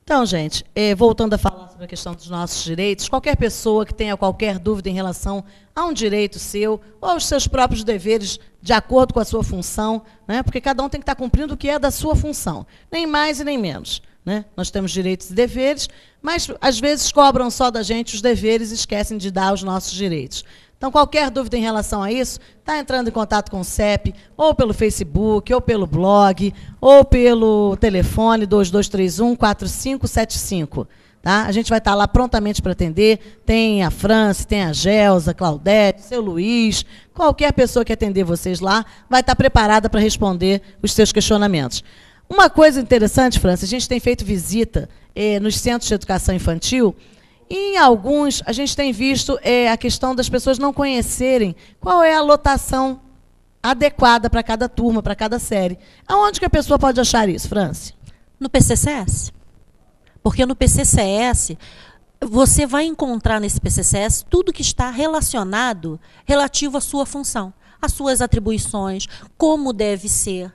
Então, gente, voltando a falar sobre a questão dos nossos direitos, qualquer pessoa que tenha qualquer dúvida em relação a um direito seu ou aos seus próprios deveres de acordo com a sua função, né, porque cada um tem que estar cumprindo o que é da sua função, nem mais e nem menos. Né? Nós temos direitos e deveres, mas às vezes cobram só da gente os deveres e esquecem de dar os nossos direitos. Então, qualquer dúvida em relação a isso, está entrando em contato com o CEP, ou pelo Facebook, ou pelo blog, ou pelo telefone 2231-4575. Tá? A gente vai estar lá prontamente para atender. Tem a Franci, tem a Gelsa, Claudete, seu Luiz, qualquer pessoa que atender vocês lá vai estar preparada para responder os seus questionamentos. Uma coisa interessante, Franci, a gente tem feito visita nos centros de educação infantil. Em alguns, a gente tem visto a questão das pessoas não conhecerem qual é a lotação adequada para cada turma, para cada série. Aonde que a pessoa pode achar isso, Franci? No PCCS. Porque no PCCS, você vai encontrar nesse PCCS tudo que está relativo à sua função, às suas atribuições, como deve ser.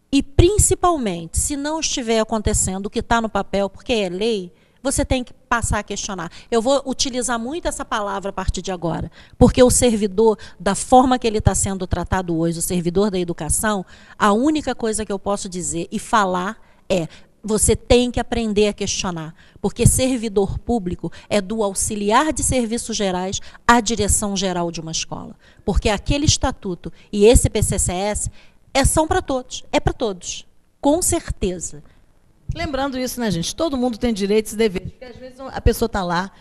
E, principalmente, se não estiver acontecendo o que está no papel, porque é lei, você tem que passar a questionar. Eu vou utilizar muito essa palavra a partir de agora, porque o servidor, da forma que ele está sendo tratado hoje, o servidor da educação, a única coisa que eu posso dizer e falar é: você tem que aprender a questionar, porque servidor público é do auxiliar de serviços gerais à direção geral de uma escola. Porque aquele estatuto e esse PCCS são para todos, é para todos, com certeza. Lembrando isso, né, gente? Todo mundo tem direitos e deveres. Porque, às vezes, a pessoa está lá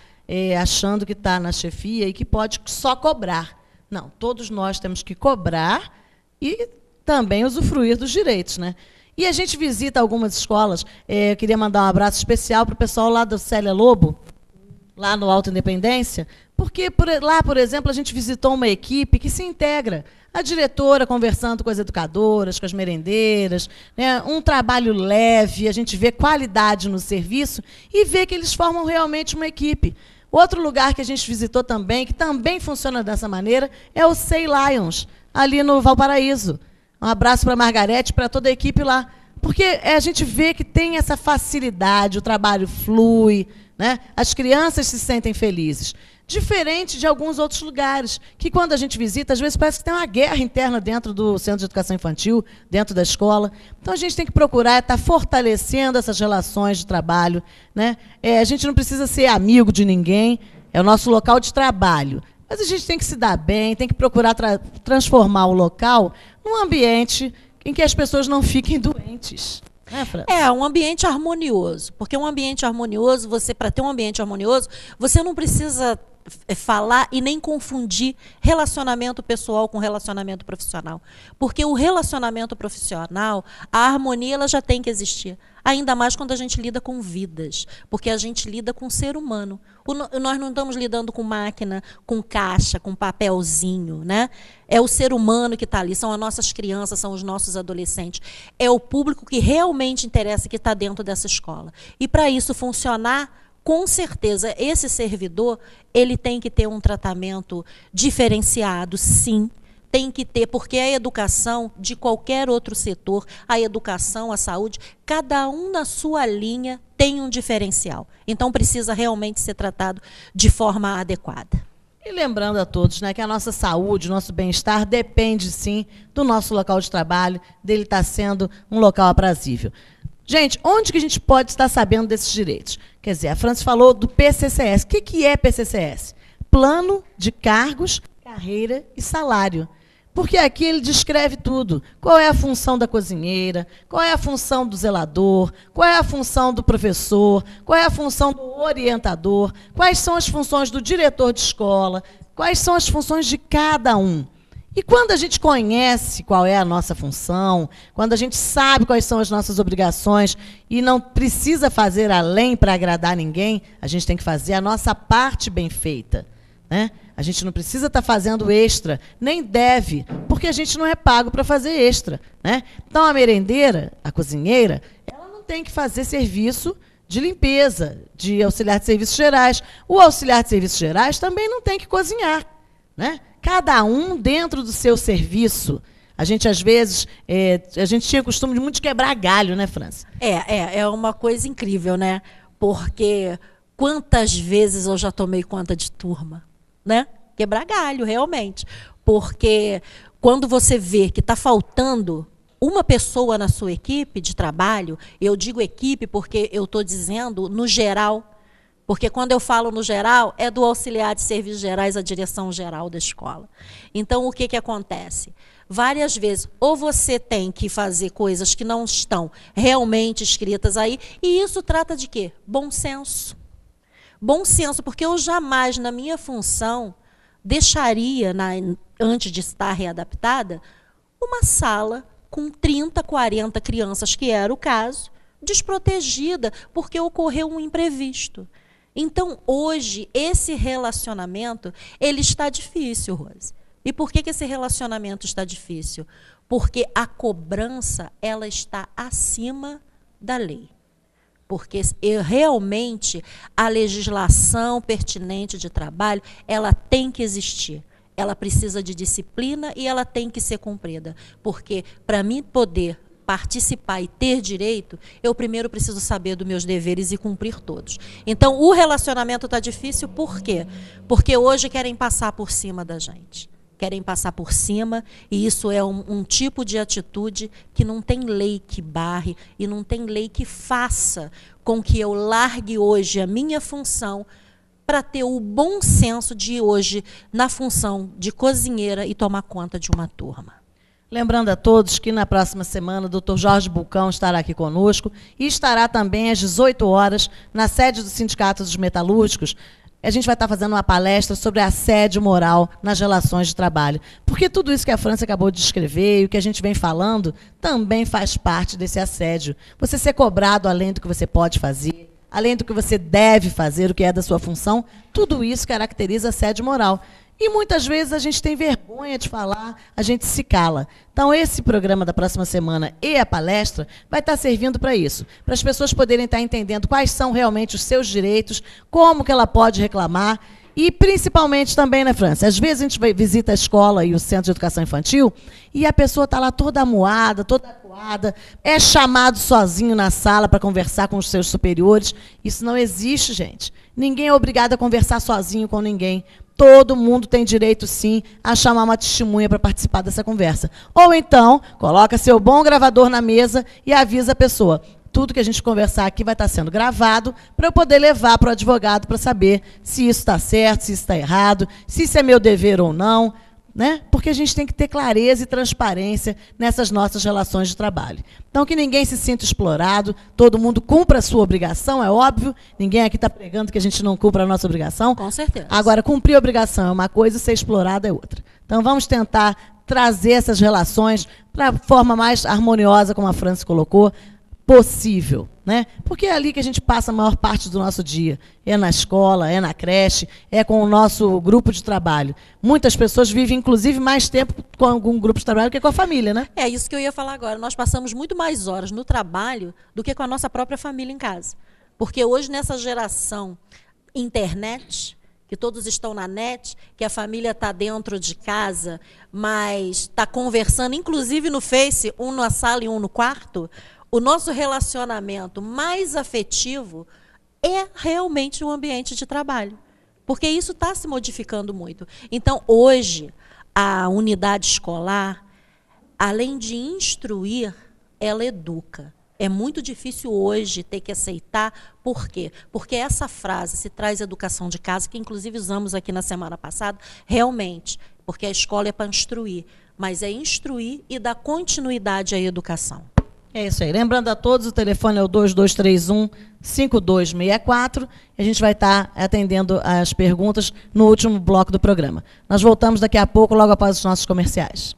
achando que está na chefia e que pode só cobrar. Não, todos nós temos que cobrar e também usufruir dos direitos. Né? E a gente visita algumas escolas. Eu queria mandar um abraço especial para o pessoal lá do Célia Lobo, lá no Alto Independência, porque lá, por exemplo, a gente visitou uma equipe que se integra. A diretora conversando com as educadoras, com as merendeiras, né, um trabalho leve, a gente vê qualidade no serviço e vê que eles formam realmente uma equipe. Outro lugar que a gente visitou também, que também funciona dessa maneira, é o Sei Lions, ali no Valparaíso. Um abraço para a Margarete, para toda a equipe lá. Porque a gente vê que tem essa facilidade, o trabalho flui, né, as crianças se sentem felizes. Diferente de alguns outros lugares, que quando a gente visita, às vezes parece que tem uma guerra interna dentro do Centro de Educação Infantil, dentro da escola. Então, a gente tem que procurar estar fortalecendo essas relações de trabalho. Né? A gente não precisa ser amigo de ninguém, é o nosso local de trabalho. Mas a gente tem que se dar bem, tem que procurar transformar o local num ambiente em que as pessoas não fiquem doentes. Um ambiente harmonioso. Porque um ambiente harmonioso, para ter um ambiente harmonioso, você não precisa falar e nem confundir relacionamento pessoal com relacionamento profissional. Porque o relacionamento profissional, a harmonia ela já tem que existir. Ainda mais quando a gente lida com vidas. Porque a gente lida com ser humano. Nós não estamos lidando com máquina, com caixa, com papelzinho. Né? É o ser humano que está ali, são as nossas crianças, são os nossos adolescentes. É o público que realmente interessa, que está dentro dessa escola. E para isso funcionar, com certeza, esse servidor ele tem que ter um tratamento diferenciado, sim. Tem que ter, porque a educação de qualquer outro setor, a educação, a saúde, cada um na sua linha tem um diferencial. Então, precisa realmente ser tratado de forma adequada. E lembrando a todos, né, que a nossa saúde, o nosso bem-estar depende, sim, do nosso local de trabalho, dele estar sendo um local aprazível. Gente, onde que a gente pode estar sabendo desses direitos? Quer dizer, a Franci falou do PCCS. O que é PCCS? Plano de Cargos, Carreira e Salário. Porque aqui ele descreve tudo. Qual é a função da cozinheira, qual é a função do zelador, qual é a função do professor, qual é a função do orientador, quais são as funções do diretor de escola, quais são as funções de cada um. E quando a gente conhece qual é a nossa função, quando a gente sabe quais são as nossas obrigações e não precisa fazer além para agradar ninguém, a gente tem que fazer a nossa parte bem feita. Né? A gente não precisa estar fazendo extra, nem deve, porque a gente não é pago para fazer extra. Né? Então, a merendeira, a cozinheira, ela não tem que fazer serviço de limpeza, de auxiliar de serviços gerais. O auxiliar de serviços gerais também não tem que cozinhar. Né? Cada um dentro do seu serviço. A gente, às vezes, a gente tinha o costume de muito quebrar galho, né, Franci? É uma coisa incrível, né? Porque quantas vezes eu já tomei conta de turma, né? Quebrar galho, realmente. Porque quando você vê que está faltando uma pessoa na sua equipe de trabalho, eu digo equipe porque eu estou dizendo no geral, porque quando eu falo no geral, é do auxiliar de serviços gerais à direção geral da escola. Então, o que acontece? Várias vezes, ou você tem que fazer coisas que não estão realmente escritas aí, e isso trata de quê? Bom senso. Bom senso, porque eu jamais, na minha função, deixaria, antes de estar readaptada, uma sala com 30, 40 crianças, que era o caso, desprotegida, porque ocorreu um imprevisto. Então, hoje, esse relacionamento, ele está difícil, Rose. E por que esse relacionamento está difícil? Porque a cobrança, ela está acima da lei. Porque realmente a legislação pertinente de trabalho, ela tem que existir. Ela precisa de disciplina e ela tem que ser cumprida. Porque para mim poder participar e ter direito, eu primeiro preciso saber dos meus deveres e cumprir todos. Então, o relacionamento está difícil por quê? Porque hoje querem passar por cima da gente. Querem passar por cima, e isso é um tipo de atitude que não tem lei que barre e não tem lei que faça com que eu largue hoje a minha função para ter o bom senso de hoje na função de cozinheira e tomar conta de uma turma. Lembrando a todos que na próxima semana o Dr. Jorge Bulcão estará aqui conosco e estará também às 18 horas na sede do Sindicato dos Metalúrgicos. A gente vai estar fazendo uma palestra sobre assédio moral nas relações de trabalho. Porque tudo isso que a França acabou de descrever e o que a gente vem falando também faz parte desse assédio. Você ser cobrado além do que você pode fazer, além do que você deve fazer, o que é da sua função, tudo isso caracteriza assédio moral. E muitas vezes a gente tem vergonha de falar, a gente se cala. Então, esse programa da próxima semana e a palestra vai estar servindo para isso, para as pessoas poderem estar entendendo quais são realmente os seus direitos, como que ela pode reclamar, e principalmente também, né, França? Às vezes a gente visita a escola e o centro de educação infantil e a pessoa está lá toda amuada, toda acuada, é chamado sozinho na sala para conversar com os seus superiores. Isso não existe, gente. Ninguém é obrigado a conversar sozinho com ninguém. Todo mundo tem direito, sim, a chamar uma testemunha para participar dessa conversa. Ou então, coloca seu bom gravador na mesa e avisa a pessoa. Tudo que a gente conversar aqui vai estar sendo gravado para eu poder levar para o advogado para saber se isso está certo, se isso está errado, se isso é meu dever ou não, né? Porque a gente tem que ter clareza e transparência nessas nossas relações de trabalho. Então, que ninguém se sinta explorado, todo mundo cumpra a sua obrigação, é óbvio. Ninguém aqui está pregando que a gente não cumpra a nossa obrigação. Com certeza. Agora, cumprir a obrigação é uma coisa e ser explorado é outra. Então, vamos tentar trazer essas relações para a forma mais harmoniosa, como a França colocou, possível, né? Porque é ali que a gente passa a maior parte do nosso dia. É na escola, é na creche, é com o nosso grupo de trabalho. Muitas pessoas vivem, inclusive, mais tempo com algum grupo de trabalho que com a família, né? É isso que eu ia falar agora. Nós passamos muito mais horas no trabalho do que com a nossa própria família em casa. Porque hoje, nessa geração internet, que todos estão na net, que a família está dentro de casa, mas está conversando, inclusive no Face, um na sala e um no quarto, o nosso relacionamento mais afetivo é realmente o ambiente de trabalho. Porque isso está se modificando muito. Então, hoje, a unidade escolar, além de instruir, ela educa. É muito difícil hoje ter que aceitar. Por quê? Porque essa frase, se traz educação de casa, que inclusive usamos aqui na semana passada, realmente, porque a escola é para instruir, mas é instruir e dar continuidade à educação. É isso aí. Lembrando a todos, o telefone é o 2231-5264. E a gente vai estar atendendo as perguntas no último bloco do programa. Nós voltamos daqui a pouco, logo após os nossos comerciais.